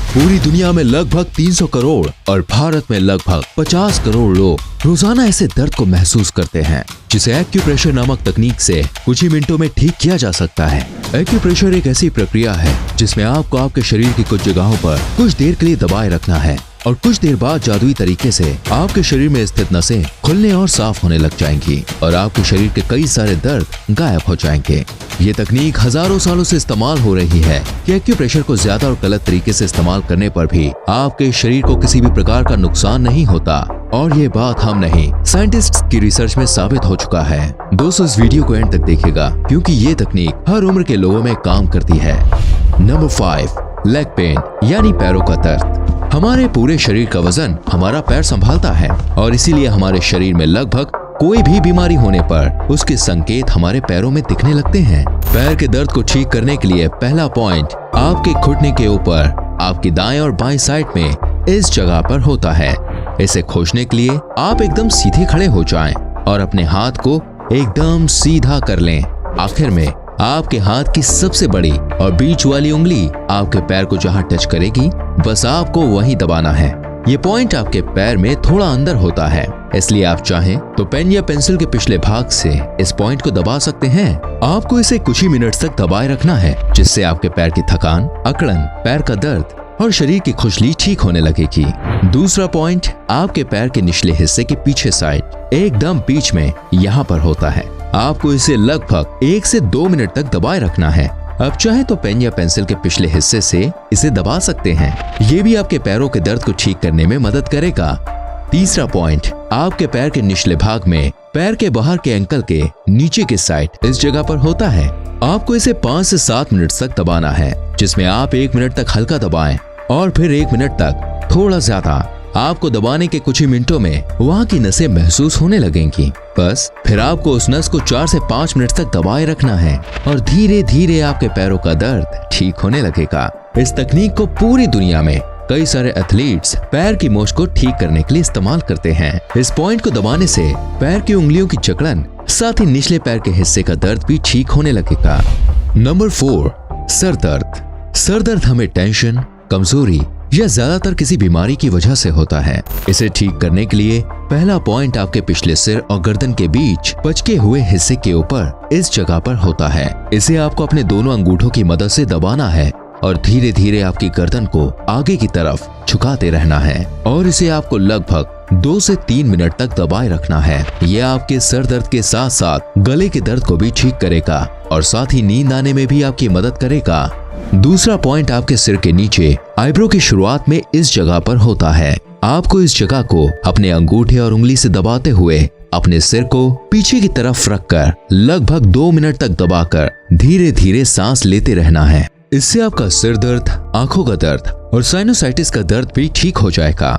पूरी दुनिया में लगभग 300 करोड़ और भारत में लगभग 50 करोड़ लोग रोजाना ऐसे दर्द को महसूस करते हैं, जिसे एक्यूप्रेशर नामक तकनीक से कुछ ही मिनटों में ठीक किया जा सकता है। एक्यूप्रेशर एक ऐसी प्रक्रिया है जिसमें आपको आपके शरीर की कुछ जगहों पर कुछ देर के लिए दबाए रखना है और कुछ देर बाद जादुई तरीके से आपके शरीर में स्थित नसें खुलने और साफ होने लग जाएंगी और आपके शरीर के कई सारे दर्द गायब हो जाएंगे। ये तकनीक हजारों सालों से इस्तेमाल हो रही है कि एक्यूप्रेशर को ज्यादा और गलत तरीके से इस्तेमाल करने पर भी आपके शरीर को किसी भी प्रकार का नुकसान नहीं होता। और ये बात हम नहीं, साइंटिस्ट्स की रिसर्च में साबित हो चुका है। दोस्तों, इस वीडियो को एंड तक देखिएगा क्योंकि ये तकनीक हर उम्र के लोगों में काम करती है। नंबर 5, लेग पेन यानी पैरों का दर्द। हमारे पूरे शरीर का वजन हमारा पैर संभालता है और इसीलिए हमारे शरीर में लगभग कोई भी बीमारी होने पर उसके संकेत हमारे पैरों में दिखने लगते हैं। पैर के दर्द को ठीक करने के लिए पहला पॉइंट आपके घुटने के ऊपर आपकी दाएं और बाएं साइड में इस जगह पर होता है। इसे खोजने के लिए आप एकदम सीधे खड़े हो जाएं और अपने हाथ को एकदम सीधा कर लें। आखिर में आपके हाथ की सबसे बड़ी और बीच वाली उंगली आपके पैर को जहां टच करेगी, बस आपको वहीं दबाना है। ये पॉइंट आपके पैर में थोड़ा अंदर होता है, इसलिए आप चाहें तो पेन या पेंसिल के पिछले भाग से इस पॉइंट को दबा सकते हैं। आपको इसे कुछ ही मिनट्स तक दबाए रखना है, जिससे आपके पैर की थकान, अकड़न, पैर का दर्द और शरीर की खुजली ठीक होने लगेगी। दूसरा पॉइंट आपके पैर के निचले हिस्से के पीछे साइड एकदम बीच में यहाँ पर होता है। आपको इसे लगभग 1 से 2 मिनट तक दबाए रखना है। अब चाहे तो पेन या पेंसिल के पिछले हिस्से से इसे दबा सकते हैं। ये भी आपके पैरों के दर्द को ठीक करने में मदद करेगा। तीसरा पॉइंट आपके पैर के निचले भाग में पैर के बाहर के एंकल के नीचे के साइड इस जगह पर होता है। आपको इसे 5 से 7 मिनट तक दबाना है, जिसमें आप 1 मिनट तक हल्का दबाएं और फिर 1 मिनट तक थोड़ा ज्यादा। आपको दबाने के कुछ ही मिनटों में वहाँ की नसें महसूस होने लगेंगी। बस फिर आपको उस नस को 4 से 5 मिनट तक दबाए रखना है और धीरे धीरे आपके पैरों का दर्द ठीक होने लगेगा। इस तकनीक को पूरी दुनिया में कई सारे एथलीट्स पैर की मोच को ठीक करने के लिए इस्तेमाल करते हैं। इस पॉइंट को दबाने से पैर की उंगलियों की जकड़न, साथ ही निचले पैर के हिस्से का दर्द भी ठीक होने लगेगा। नंबर 4, सर दर्द। सर दर्द हमें टेंशन, कमजोरी या ज्यादातर किसी बीमारी की वजह से होता है। इसे ठीक करने के लिए पहला पॉइंट आपके पिछले सिर और गर्दन के बीच पचके हुए हिस्से के ऊपर इस जगह पर होता है। इसे आपको अपने दोनों अंगूठों की मदद से दबाना है और धीरे धीरे आपकी गर्दन को आगे की तरफ झुकाते रहना है और इसे आपको लगभग 2 से 3 मिनट तक दबाए रखना है। यह आपके सर दर्द के साथ साथ गले के दर्द को भी ठीक करेगा और साथ ही नींद आने में भी आपकी मदद करेगा। दूसरा पॉइंट आपके सिर के नीचे आईब्रो की शुरुआत में इस जगह पर होता है। आपको इस जगह को अपने अंगूठे और उंगली से दबाते हुए अपने सिर को पीछे की तरफ रखकर लगभग 2 मिनट तक दबाकर धीरे धीरे सांस लेते रहना है। इससे आपका सिर दर्द, आंखों का दर्द और साइनोसाइटिस का दर्द भी ठीक हो जाएगा।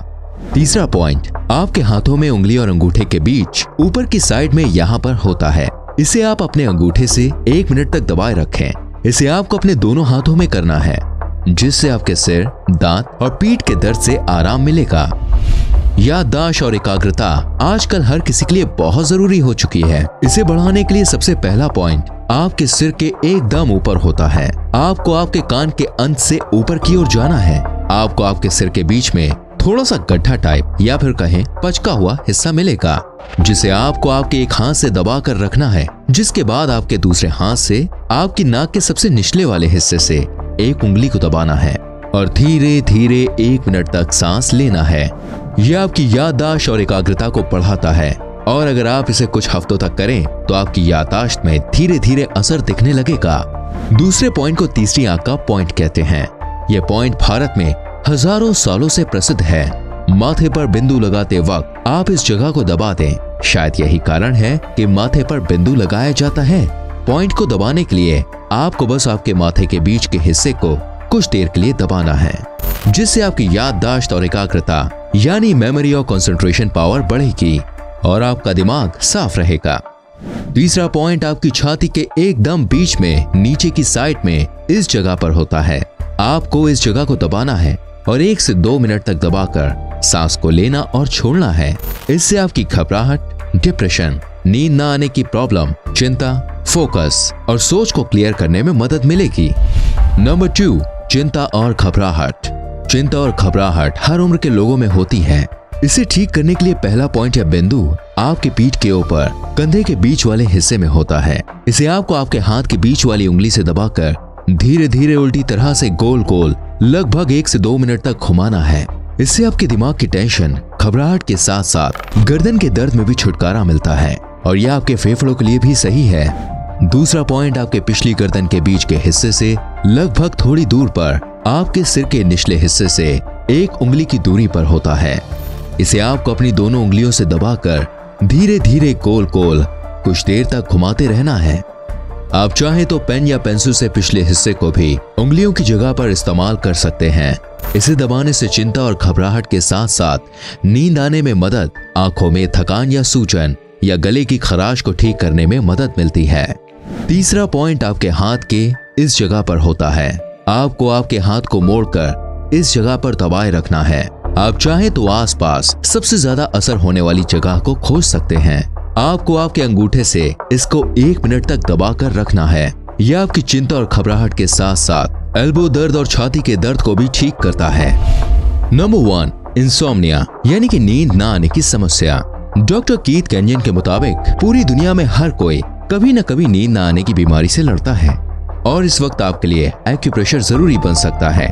तीसरा पॉइंट आपके हाथों में उंगली और अंगूठे के बीच ऊपर की साइड में यहाँ पर होता है। इसे आप अपने अंगूठे से 1 मिनट तक दबाए रखें। इसे आपको अपने दोनों हाथों में करना है, जिससे आपके सिर, दांत और पीठ के दर्द से आराम मिलेगा। याददाश्त और एकाग्रता आजकल हर किसी के लिए बहुत जरूरी हो चुकी है। इसे बढ़ाने के लिए सबसे पहला पॉइंट आपके सिर के एकदम ऊपर होता है। आपको आपके कान के अंत से ऊपर की ओर जाना है। आपको आपके सिर के बीच में थोड़ा सा गड्ढा टाइप या फिर कहें पचका हुआ हिस्सा मिलेगा, जिसे आपको आपके एक हाथ से दबा कर रखना है। जिसके बाद आपके दूसरे हाथ से आपकी नाक के सबसे निचले वाले हिस्से से एक उंगली को दबाना है और धीरे धीरे 1 मिनट तक सांस लेना है। यह आपकी याददाश्त और एकाग्रता को बढ़ाता है और अगर आप इसे कुछ हफ्तों तक करें तो आपकी याददाश्त में धीरे धीरे असर दिखने लगेगा। दूसरे पॉइंट को तीसरी आंख का पॉइंट कहते हैं। यह पॉइंट भारत में हजारों सालों से प्रसिद्ध है। माथे पर बिंदु लगाते वक्त आप इस जगह को दबा दें। शायद यही कारण है कि माथे पर बिंदु लगाया जाता है। पॉइंट को दबाने के लिए आपको बस आपके माथे के बीच के हिस्से को कुछ देर के लिए दबाना है, जिससे आपकी याददाश्त और एकाग्रता यानी मेमोरी और कंसंट्रेशन पावर बढ़ेगी और आपका दिमाग साफ रहेगा। तीसरा पॉइंट आपकी छाती के एकदम बीच में नीचे की साइड में इस जगह पर होता है। आपको इस जगह को दबाना है और 1 से 2 मिनट तक दबाकर सांस को लेना और छोड़ना है। इससे आपकी घबराहट, डिप्रेशन, नींद न आने की प्रॉब्लम, चिंता, फोकस और सोच को क्लियर करने में मदद मिलेगी। नंबर 2, चिंता और घबराहट। चिंता और घबराहट हर उम्र के लोगों में होती है। इसे ठीक करने के लिए पहला पॉइंट या बिंदु आपके पीठ के ऊपर कंधे के बीच वाले हिस्से में होता है। इसे आपको आपके हाथ के बीच वाली उंगली से दबाकर धीरे धीरे उल्टी तरह से गोल गोल लगभग 1 से 2 मिनट तक घुमाना है। इससे आपके दिमाग की टेंशन, घबराहट के साथ साथ गर्दन के दर्द में भी छुटकारा मिलता है और यह आपके फेफड़ों के लिए भी सही है। दूसरा पॉइंट आपके पिछली गर्दन के बीच के हिस्से से लगभग थोड़ी दूर पर आपके सिर के निचले हिस्से से 1 उंगली की दूरी पर होता है। इसे आपको अपनी दोनों उंगलियों से दबाकर धीरे धीरे गोल गोल कुछ देर तक घुमाते रहना है। आप चाहे तो पेन या पेंसिल से पिछले हिस्से को भी उंगलियों की जगह पर इस्तेमाल कर सकते हैं। इसे दबाने से चिंता और घबराहट के साथ साथ नींद आने में मदद, आंखों में थकान या सूजन या गले की खराश को ठीक करने में मदद मिलती है। तीसरा पॉइंट आपके हाथ के इस जगह पर होता है। आपको आपके हाथ को मोड़कर इस जगह पर दबाए रखना है। आप चाहे तो आसपास सबसे ज्यादा असर होने वाली जगह को खोज सकते हैं। आपको आपके अंगूठे से इसको 1 मिनट तक दबाकर रखना है। यह आपकी चिंता और घबराहट के साथ साथ एल्बो दर्द और छाती के दर्द को भी ठीक करता है। नंबर 1, इंसोम्निया यानी कि नींद ना आने की समस्या। डॉक्टर कीथ कैनियन के मुताबिक पूरी दुनिया में हर कोई कभी न कभी नींद ना आने की बीमारी से लड़ता है और इस वक्त आपके लिए एक्यूप्रेशर जरूरी बन सकता है।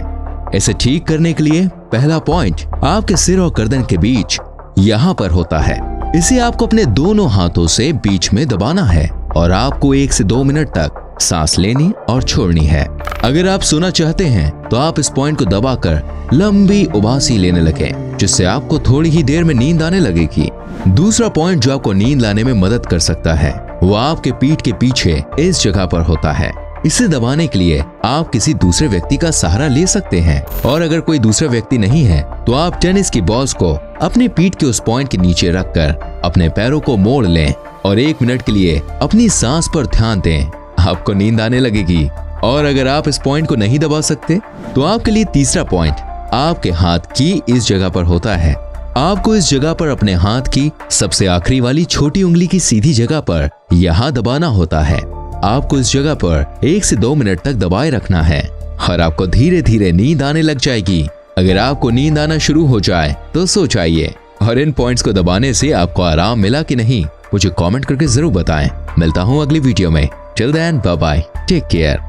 इसे ठीक करने के लिए पहला पॉइंट आपके सिर और गर्दन के बीच यहाँ पर होता है। इसे आपको अपने दोनों हाथों से बीच में दबाना है और आपको 1 से 2 मिनट तक सांस लेनी और छोड़नी है। अगर आप सोना चाहते हैं तो आप इस पॉइंट को दबाकर लंबी उबासी लेने लगे, जिससे आपको थोड़ी ही देर में नींद आने लगेगी। दूसरा पॉइंट जो आपको नींद लाने में मदद कर सकता है वो आपके पीठ के पीछे इस जगह पर होता है। इसे दबाने के लिए आप किसी दूसरे व्यक्ति का सहारा ले सकते हैं और अगर कोई दूसरा व्यक्ति नहीं है तो आप टेनिस की बॉल्स को अपने पीठ के उस पॉइंट के नीचे रखकर अपने पैरों को मोड़ लें और 1 मिनट के लिए अपनी सांस पर ध्यान दें। आपको नींद आने लगेगी। और अगर आप इस पॉइंट को नहीं दबा सकते तो आपके लिए तीसरा पॉइंट आपके हाथ की इस जगह पर होता है। आपको इस जगह पर अपने हाथ की सबसे आखिरी वाली छोटी उंगली की सीधी जगह पर यहाँ दबाना होता है। आपको इस जगह पर 1 से 2 मिनट तक दबाए रखना है और आपको धीरे धीरे नींद आने लग जाएगी। अगर आपको नींद आना शुरू हो जाए तो सो जाइए। और इन पॉइंट्स को दबाने से आपको आराम मिला कि नहीं, मुझे कमेंट करके जरूर बताएं। मिलता हूँ अगली वीडियो में। Till then, bye bye, take care.